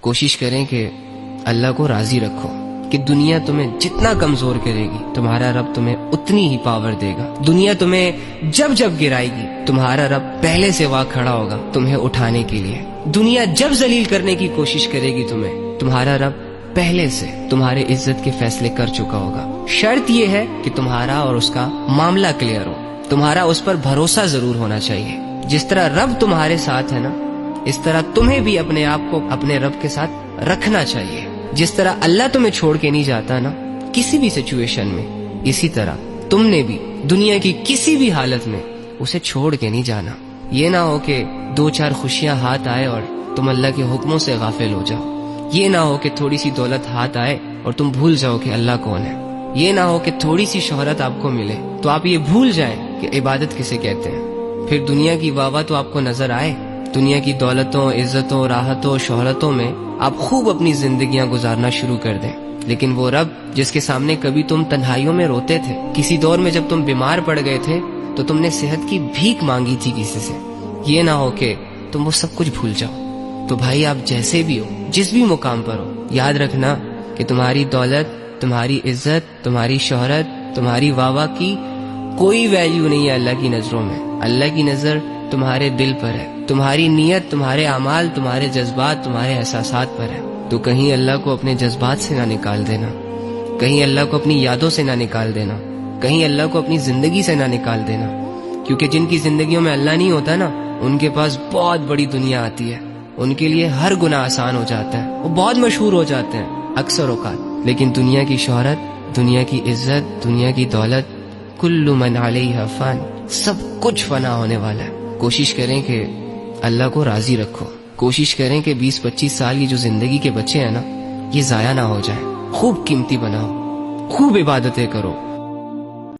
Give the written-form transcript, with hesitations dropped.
کوشش کریں کہ اللہ کو راضی رکھو کہ دنیا تمہیں جتنا کمزور کرے گی تمہارا رب تمہیں اتنی ہی پاور دے گا. دنیا تمہیں جب جب گرائے گی تمہارا رب پہلے سے وہاں کھڑا ہوگا تمہیں اٹھانے کے لیے. دنیا جب ذلیل کرنے کی کوشش کرے گی تمہارا رب پہلے سے تمہارے عزت کے فیصلے کر چکا ہوگا. شرط یہ ہے کہ تمہارا اور اس کا معاملہ کلیئر ہو, تمہارا اس پر بھروسہ ضرور ہونا چاہیے. جس طرح رب تمہارے ساتھ ہے نا, اس طرح تمہیں بھی اپنے آپ کو اپنے رب کے ساتھ رکھنا چاہیے. جس طرح اللہ تمہیں چھوڑ کے نہیں جاتا نا کسی بھی سچویشن میں, اسی طرح تم نے بھی دنیا کی کسی بھی حالت میں اسے چھوڑ کے نہیں جانا. یہ نہ ہو کہ 2-4 خوشیاں ہاتھ آئے اور تم اللہ کے حکموں سے غافل ہو جاؤ. یہ نہ ہو کہ تھوڑی سی دولت ہاتھ آئے اور تم بھول جاؤ کہ اللہ کون ہے. یہ نہ ہو کہ تھوڑی سی شہرت آپ کو ملے تو آپ یہ بھول جائیں کہ عبادت کسے کہتے ہیں. پھر دنیا کی واہ تو آپ کو نظر آئے, دنیا کی دولتوں, عزتوں, راحتوں, شہرتوں میں آپ خوب اپنی زندگیاں گزارنا شروع کر دیں. لیکن وہ رب جس کے سامنے کبھی تم تنہائیوں میں روتے تھے, کسی دور میں جب تم بیمار پڑ گئے تھے تو تم نے صحت کی بھیک مانگی تھی کسی سے, یہ نہ ہو کہ تم وہ سب کچھ بھول جاؤ. تو بھائی آپ جیسے بھی ہو, جس بھی مقام پر ہو, یاد رکھنا کہ تمہاری دولت, تمہاری عزت, تمہاری شہرت, تمہاری واہ کی کوئی ویلیو نہیں ہے اللہ کی نظروں میں. اللہ کی نظر تمہارے دل پر ہے, تمہاری نیت, تمہارے اعمال, تمہارے جذبات, تمہارے احساسات پر ہے. تو کہیں اللہ کو اپنے جذبات سے نہ نکال دینا, کہیں اللہ کو اپنی یادوں سے نہ نکال دینا, کہیں اللہ کو اپنی زندگی سے نہ نکال دینا. کیونکہ جن کی زندگیوں میں اللہ نہیں ہوتا نا, ان کے پاس بہت بڑی دنیا آتی ہے, ان کے لیے ہر گناہ آسان ہو جاتا ہے, وہ بہت مشہور ہو جاتے ہیں اکثر اوقات. لیکن دنیا کی شہرت, دنیا کی عزت, دنیا کی دولت, کل من علیہا فان, سب کچھ فنا ہونے والا ہے. کوشش کریں کہ اللہ کو راضی رکھو. کوشش کریں کہ 20-25 سال کی جو زندگی کے بچے ہیں نا, یہ ضائع نہ ہو جائیں. خوب قیمتی بناؤ, خوب عبادتیں کرو,